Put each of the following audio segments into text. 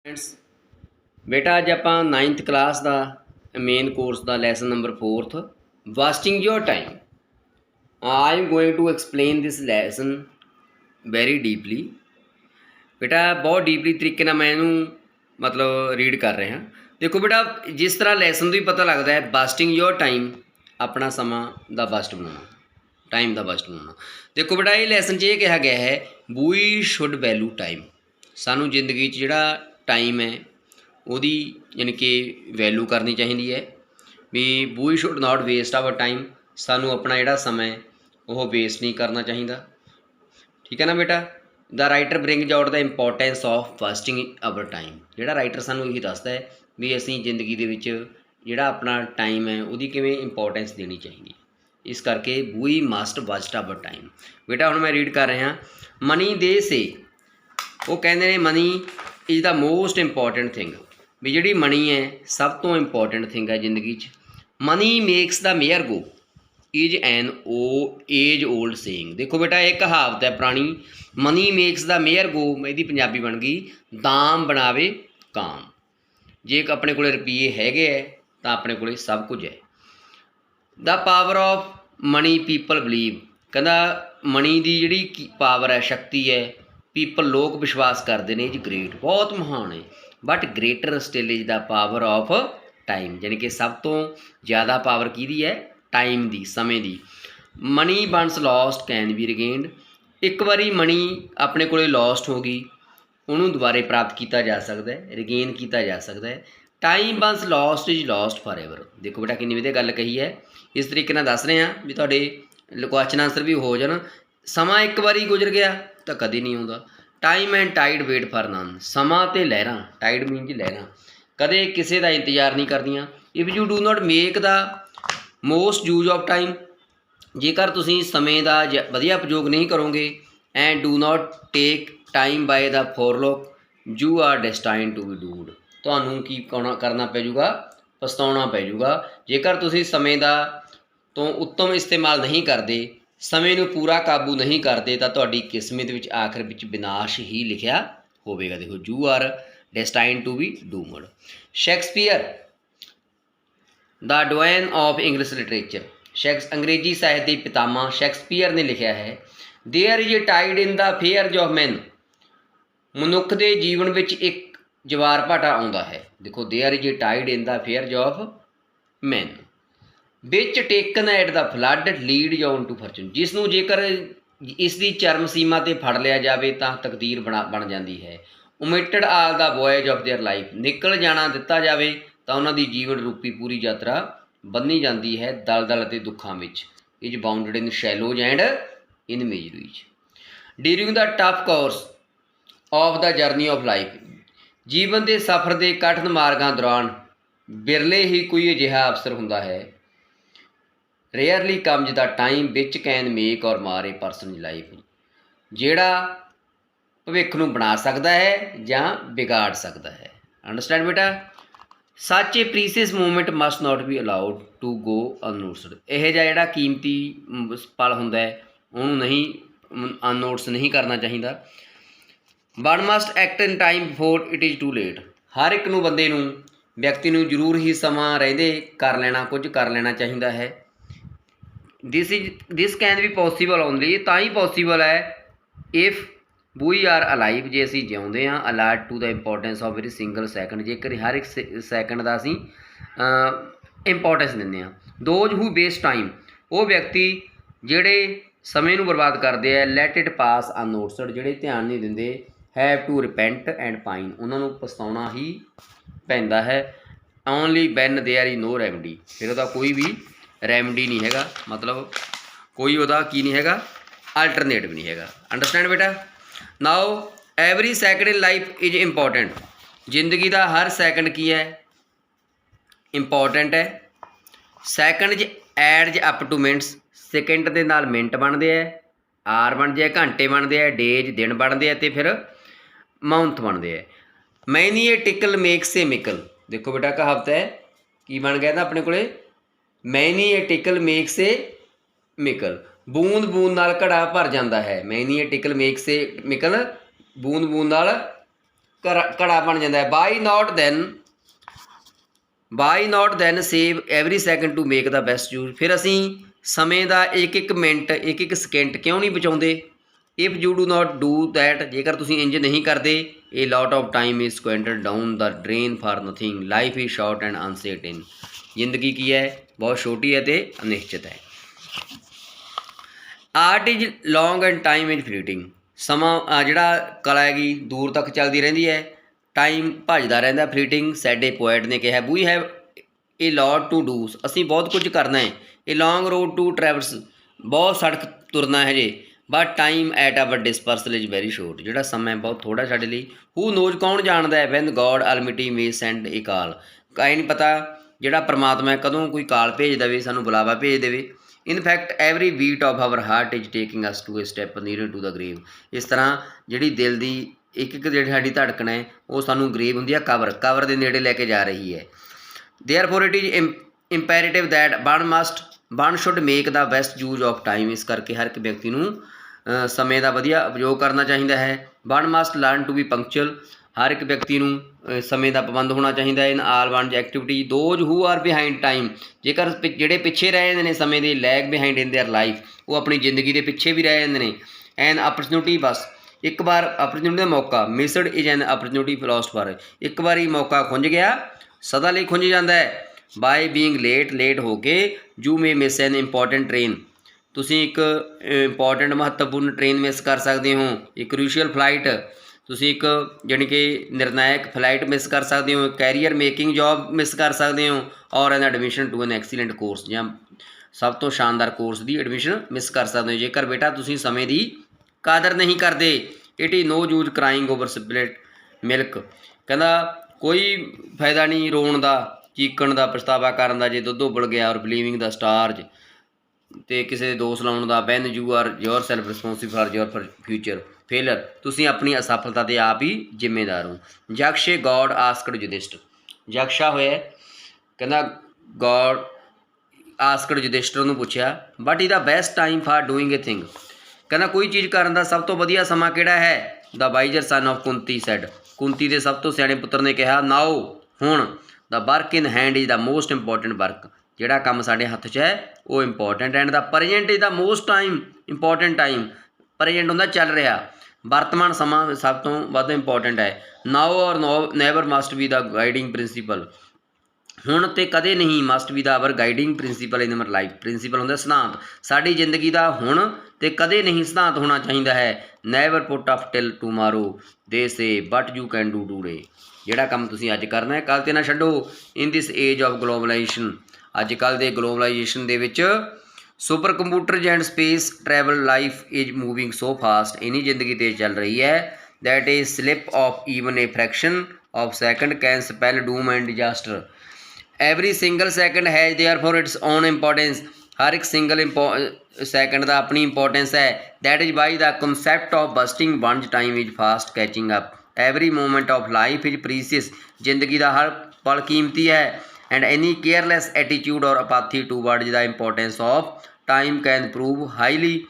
Friends बेटा अज आप 9th class का मेन कोर्स का lesson number 4th wasting your time. I am going to explain this lesson very deeply. बेटा बहुत deeply तरीके नाल मैं इनू मतलब रीड कर रहा। देखो बेटा जिस तरह लैसन तो ही पता लगता है वास्टिंग योर टाइम अपना समा का बस्ट बनाना, टाइम का बस्ट बनाना। देखो बेटा ये लैसन च ये कहा गया है वी शुड वैल्यू टाइम। सानू जिंदगी जिहड़ा टाइम है ਉਹਦੀ यानी कि वैल्यू करनी चाहिए है भी we should not waste our time. सानू अपना जिहड़ा समय वो वेस्ट नहीं करना चाहिए। ठीक है ना बेटा। The writer brings out the importance of wasting our time. जिहड़ा राइटर सानू यही दसदा है भी असीं जिंदगी दे विच जिहड़ा अपना टाइम है उसकी किवें इंपॉर्टेंस देनी चाहिए। इस करके we must waste our time. बेटा हुण मैं रीड कर रहा मनी दे से वो कहते हैं money is the most important thing भी जी मनी है सब तो इंपॉर्टेंट थिंग है जिंदगी। Money makes the mayor go is an oh age old saying. देखो बेटा एक कहावत है पुरानी money makes the mayor go, यदी पंजाबी बन गई दाम बनावे काम। जे अपने को रुपये हैगे है तो अपने को सब कुछ है। The power of money people believe, कहता मनी की जी पावर है शक्ति है पीपल लोग विश्वास करते हैं इज ग्रेट बहुत महान है। But greater still is the power of time, यानी कि सब तो ज़्यादा पावर की है टाइम की, समय की। Money once lost can be regained, एक बारी मनी अपने को लॉस्ट हो गई उन्होंने दोबारे प्राप्त किया जा सकता है, रिगेन किया जा सकता है। Time once lost is lost for ever. देखो बेटा कितनी वधिया गल कही है। इस तरीके दस रहे हैं भी तुहाडे क्वेश्चन आंसर भी हो जान। समा एक बारी गुजर गया तो कभी नहीं आता। Time and tide wait for none, समा ते लहरां, टाइड मीन जी लहरां कदे किसी का इंतजार नहीं करदियां। If you do not make the most use of time, जेकर तुसीं समय का वधिया उपयोग नहीं करोगे and do not take time by the forelock you are destined to be डूड। तुहानूं की करना पै जूगा, पछताउणा पै जूगा। जेकर तुसीं समय का तो उत्तम इस्तेमाल नहीं करते, समय नूं पूरा काबू नहीं करते तो तुहाडी किस्मत विच आखिर विच विनाश ही लिखिया होवेगा। देखो you are destined to be doomed. Shakespeare the doyen of English literature, अंग्रेजी साहित्य के पितामह शैक्सपीयर ने लिखा है there is a tide in the affairs of man, मनुख के जीवन में एक जवार भाटा आता है। देखो there is a tide in the affairs of man which taken at the flood lead on to fortune, जिसनों जेकर इसकी चरम सीमा ते फड़ लिया जाए तो तकदीर बन जाती है। Omitted all the voyage of their life, निकल जाना दिता जाए तो उन्होंने जीवन रूपी पूरी यात्रा बन्नी जाती है दल दल ते दुखों में। Is bounded in shallows and in miseries. During the tough course of the journey of life, जीवन के सफ़र के कठिन मार्गों दौरान बिरले ही कोई अजिहा अवसर होंदा है। Rarely comes the time which can make और मार ए परसन लाइफ, जिहड़ा भविख नूं बना सकता है जां बिगाड़ सकता है। अंडरस्टैंड बेटा। Such a precious movement must not be allowed to go unnoticed, यह जिहड़ा कीमती पल हुंदा है उन्होंने नहीं अननोटिस नहीं करना चाहिए। One must act in time before it is too late, हर एक नूं बंदे नूं व्यक्ति नूं जरूर ही समा रहिंदे कर लेना कुछ कर लेना चाहिए है। This can be possible only, तो ही पॉसीबल है इफ वी आर अलाइव, जे असीं जिउंदे हाँ alert to the importance of very single second, जेकर हर एक सैकेंड का असीं इंपॉर्टेंस दिंदे हाँ। दोज हू वेस्ट टाइम, वो व्यक्ति जिहड़े समय नूं बर्बाद करते हैं लैट इट पास अननोटिस्ड, जिहड़े ध्यान नहीं दिंदे have to repent and pine, उन्होंने पछताउणा ही पैंदा है। Only when there is no remedy, फिर उसका कोई भी रैमडी नहीं हैगा, मतलब कोई वह की नहीं हैगा अल्टरनेटिव नहीं हैगा। अंडरस्टैंड बेटा। Now every second in life is important, जिंदगी का हर सैकेंड की है इंपॉर्टेंट है। सैकेंड ज एड ज अप टू मिनट्स, सैकेंड के नाल मिनट बनते हैं, आर बनते हैं घंटे बनते हैं, डेज दिन बनते हैं तो फिर मंथ बनते हैं। Many a tickle makes a mickle, देखो बेटा कहावत है की बन गया था अपने को many a tickle makes a mickle, बूंद बूंद नाल घड़ा भर जाता है। Many a tickle makes a mickle, बूंद बूंद नाल ਘੜਾ ਬਣ ਜਾਂਦਾ ਹੈ। By not then save every second to make the best use. ਫਿਰ ਅਸੀਂ ਸਮੇਂ ਦਾ ਇੱਕ ਇੱਕ ਮਿੰਟ ਇੱਕ ਇੱਕ ਸਕਿੰਟ ਕਿਉਂ ਨਹੀਂ ਬਚਾਉਂਦੇ? If you do not do that, ਜੇਕਰ ਤੁਸੀਂ ਇੰਜ ਨਹੀਂ ਕਰਦੇ, a lot of time is squandered down the drain for nothing, life is short and uncertain. ਜ਼ਿੰਦਗੀ ਕੀ ਹੈ? ਬਹੁਤ ਛੋਟੀ ਹੈ ਅਤੇ ਅਨਿਸ਼ਚਿਤ ਹੈ। Art is long and time is fleeting. ਸਮਾਂ ਜਿਹੜਾ ਕਲਾ ਹੈਗੀ ਦੂਰ ਤੱਕ ਚੱਲਦੀ ਰਹਿੰਦੀ ਹੈ, ਟਾਈਮ ਭੱਜਦਾ ਰਹਿੰਦਾ, ਫਲੀਟਿੰਗ। ਸਾਡੇ ਪੋਇਟ ਨੇ ਕਿਹਾ we have a lot to do, ਅਸੀਂ ਬਹੁਤ ਕੁਝ ਕਰਨਾ ਹੈ। A long road to travels, ਬਹੁਤ ਸੜਕ ਤੁਰਨਾ ਹੈ ਜੇ। But time at our disposal is very short, ਜਿਹੜਾ ਸਮਾਂ ਬਹੁਤ ਥੋੜ੍ਹਾ ਸਾਡੇ ਲਈ। ਹੂ ਨੋਜ਼, ਕੌਣ ਜਾਣਦਾ ਹੈ, ਵੈਨ ਗੋਡ ਆਲਮਿਟੀ ਮੇ ਸੈਂਡ ਏ ਕਾਲ, ਕਾਇ ਨਹੀਂ ਪਤਾ ਜਿਹੜਾ ਪਰਮਾਤਮਾ ਕਦੋਂ ਕੋਈ ਕਾਲ ਭੇਜ ਦੇਵੇ, ਸਾਨੂੰ ਬੁਲਾਵਾ ਭੇਜ ਦੇਵੇ। In fact every beat of our heart is taking us to a step near to the grave. ਇਸ ਤਰ੍ਹਾਂ ਜਿਹੜੀ ਦਿਲ ਦੀ ਇੱਕ ਇੱਕ ਜਿਹੜੀ ਸਾਡੀ ਧੜਕਣ ਹੈ ਉਹ ਸਾਨੂੰ ਗਰੀਬ ਹੁੰਦੀ ਹੈ, ਕਬਰ ਦੇ ਨੇੜੇ ਲੈ ਕੇ ਜਾ ਰਹੀ ਹੈ। Therefore it is imperative that one should make the best use of time. ਇਸ ਕਰਕੇ ਹਰ ਇੱਕ ਵਿਅਕਤੀ ਨੂੰ ਸਮੇਂ ਦਾ ਵਧੀਆ ਉਪਯੋਗ ਕਰਨਾ ਚਾਹੀਦਾ ਹੈ। One must learn to be punctual, ਹਰ ਇੱਕ ਵਿਅਕਤੀ ਨੂੰ ਸਮੇਂ ਦਾ ਪਾਬੰਦ ਹੋਣਾ ਚਾਹੀਦਾ ਹੈ। In all one's activity those who are behind time, ਜੇਕਰ ਜਿਹੜੇ ਪਿੱਛੇ ਰਹਿ ਜਾਂਦੇ ਨੇ ਸਮੇਂ ਦੇ, lag behind in their life, ਉਹ ਆਪਣੀ ਜ਼ਿੰਦਗੀ ਦੇ ਪਿੱਛੇ ਵੀ ਰਹਿ ਜਾਂਦੇ ਨੇ। ਐਨ ਅਪਰਚੁਨਿਟੀ, ਬਸ ਇੱਕ ਵਾਰ ਅਪਰਚੁਨਿਟੀ ਦਾ ਮੌਕਾ, missed is an opportunity philosopher, ਇੱਕ ਵਾਰੀ ਮੌਕਾ ਖੁੰਝ ਗਿਆ ਸਦਾ ਲਈ ਖੁੰਝ ਜਾਂਦਾ ਹੈ। ਬਾਏ ਬੀਇੰਗ ਲੇਟ ਹੋ ਕੇ you may miss an important train, ਤੁਸੀਂ ਇੱਕ ਇੰਪੋਰਟੈਂਟ ਮਹੱਤਵਪੂਰਨ ਟ੍ਰੇਨ ਮਿਸ ਕਰ ਸਕਦੇ ਹੋ। ਇੱਕ ਕਰੂਸ਼ੀਅਲ ਫਲਾਈਟ, ਤੁਸੀਂ ਇੱਕ ਜਾਣੀ ਕਿ ਨਿਰਣਾਇਕ ਫਲਾਈਟ ਮਿਸ ਕਰ ਸਕਦੇ ਹੋ। ਕੈਰੀਅਰ ਮੇਕਿੰਗ ਜੋਬ ਮਿਸ ਕਰ ਸਕਦੇ ਹੋ। Or an admission to an excellent course, ਜਾਂ ਸਭ ਤੋਂ ਸ਼ਾਨਦਾਰ ਕੋਰਸ ਦੀ ਐਡਮਿਸ਼ਨ ਮਿਸ ਕਰ ਸਕਦੇ ਹੋ ਜੇਕਰ ਬੇਟਾ ਤੁਸੀਂ ਸਮੇਂ ਦੀ ਕਦਰ ਨਹੀਂ ਕਰਦੇ। It is no use crying over spilt milk, ਕਹਿੰਦਾ ਕੋਈ ਫਾਇਦਾ ਨਹੀਂ ਰੋਣ ਦਾ, ਚੀਕਣ ਦਾ, ਪਛਤਾਵਾ ਕਰਨ ਦਾ ਜੇ ਦੁੱਧ ਉਬਲ ਗਿਆ। ਔਰ ਬਲੀਵਿੰਗ ਦਾ ਸਟਾਰਜ, ਅਤੇ ਕਿਸੇ ਦੇ ਦੋਸ਼ ਲਾਉਣ ਦਾ। When you are yourself responsible for your future failure, ਤੁਸੀਂ ਆਪਣੀ ਅਸਫਲਤਾ ਦੇ ਆਪ ਹੀ ਜ਼ਿੰਮੇਦਾਰ ਹੋ। ਯਕਸ਼ੇ ਗੋਡ ਆਸਕਡ ਯੁਧਿਸ਼ਟਰ, ਯਕਸ਼ਾ ਹੋਇਆ ਕਹਿੰਦਾ ਗੋਡ ਆਸਕਡ ਯੁਧਿਸ਼ਟਰ ਨੂੰ ਪੁੱਛਿਆ what is the best time for doing a thing, ਕਹਿੰਦਾ ਕੋਈ ਚੀਜ਼ ਕਰਨ ਦਾ ਸਭ ਤੋਂ ਵਧੀਆ ਸਮਾਂ ਕਿਹੜਾ ਹੈ। The wiser son of Kunti said, Kunti ਦੇ ਸਭ ਤੋਂ ਸਿਆਣੇ ਪੁੱਤਰ ਨੇ ਕਿਹਾ ਨਾਓ, ਹੁਣ। The work in hand is the most important work, ਜਿਹੜਾ ਕੰਮ ਸਾਡੇ ਹੱਥ 'ਚ ਹੈ ਉਹ important. And the present is the most time important time, present ਹੁੰਦਾ ਚੱਲ ਰਿਹਾ, ਵਰਤਮਾਨ ਸਮਾਂ ਸਭ ਤੋਂ ਵੱਧ ਇੰਪੋਰਟੈਂਟ ਹੈ। Now or never must be the guiding principle, ਹੁਣ ਅਤੇ ਕਦੇ ਨਹੀਂ, must be the our guiding principle in our life, principle ਹੁੰਦਾ ਸਿਧਾਂਤ, ਸਾਡੀ ਜ਼ਿੰਦਗੀ ਦਾ ਹੁਣ ਅਤੇ ਕਦੇ ਨਹੀਂ ਸਿਧਾਂਤ ਹੋਣਾ ਚਾਹੀਦਾ ਹੈ। ਨੈਵਰ ਪੁੱਟ ਅਪ ਟਿਲ ਟੂਮਾਰੋ ਦੇ say but you can do today, ਜਿਹੜਾ ਕੰਮ ਤੁਸੀਂ ਅੱਜ ਕਰਨਾ ਹੈ ਕੱਲ੍ਹ 'ਤੇ ਨਾ ਛੱਡੋ। In this age of globalization, ਅੱਜ ਕੱਲ੍ਹ ਦੇ ਗਲੋਬਲਾਈਜੇਸ਼ਨ ਦੇ ਵਿੱਚ super computers and space travel, life is moving so fast, ਇੰਨੀ ਜ਼ਿੰਦਗੀ ਤੇਜ਼ ਚੱਲ ਰਹੀ ਹੈ। That a slip of even a fraction of second can spell doom and disaster. Every single second has their for its own importance, ਹਰ ਇੱਕ single second ਦਾ ਆਪਣੀ ਇੰਪੋਰਟੈਂਸ ਹੈ। That is why the concept of busting ਵਨਜ਼ time is fast catching up. Every moment of life is precious, ਜ਼ਿੰਦਗੀ ਦਾ ਹਰ ਪਲ ਕੀਮਤੀ ਹੈ। And any careless attitude or apathy towards the importance of time can prove highly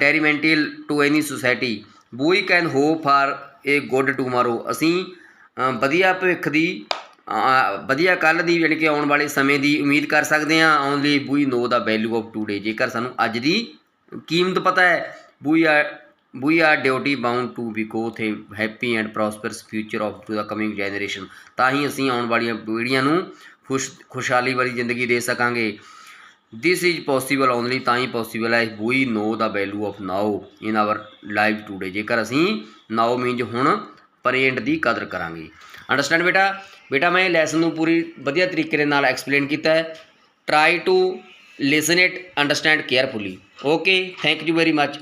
detrimental to any society. We can hope for a good tomorrow, ਅਸੀਂ ਵਧੀਆ ਭਵਿੱਖ ਦੀ, ਵਧੀਆ ਕੱਲ੍ਹ ਦੀ, ਯਾਨੀ ਕਿ ਆਉਣ ਵਾਲੇ ਸਮੇਂ ਦੀ ਉਮੀਦ ਕਰ ਸਕਦੇ ਹਾਂ। Only we know the value of today, ਜੇਕਰ ਸਾਨੂੰ ਅੱਜ ਦੀ ਕੀਮਤ ਪਤਾ ਹੈ। We are duty bound to bequeath a happy and prosperous future of to the coming generation, ਤਾਂ ਹੀ ਅਸੀਂ ਆਉਣ ਵਾਲੀਆਂ ਪੀੜ੍ਹੀਆਂ ਨੂੰ ਖੁਸ਼ਹਾਲੀ ਵਾਲੀ ਜ਼ਿੰਦਗੀ ਦੇ ਸਕਾਂਗੇ। ਦਿਸ ਇਜ਼ ਪੋਸੀਬਲ ਓਨਲੀ, ਤਾਂ ਹੀ ਪੋਸੀਬਲ ਹੈ। We know the value of now in our life today, ਜੇਕਰ ਅਸੀਂ ਨਾਓ ਮੀਨਜ਼ ਹੁਣ ਪ੍ਰੈਜੈਂਟ ਦੀ ਕਦਰ ਕਰਾਂਗੇ। ਅੰਡਰਸਟੈਂਡ ਬੇਟਾ ਮੈਂ ਲੈਸਨ ਨੂੰ ਪੂਰੀ ਵਧੀਆ ਤਰੀਕੇ ਦੇ ਨਾਲ ਐਕਸਪਲੇਨ ਕੀਤਾ ਹੈ। Try to listen it, understand carefully. Okay, thank you very much.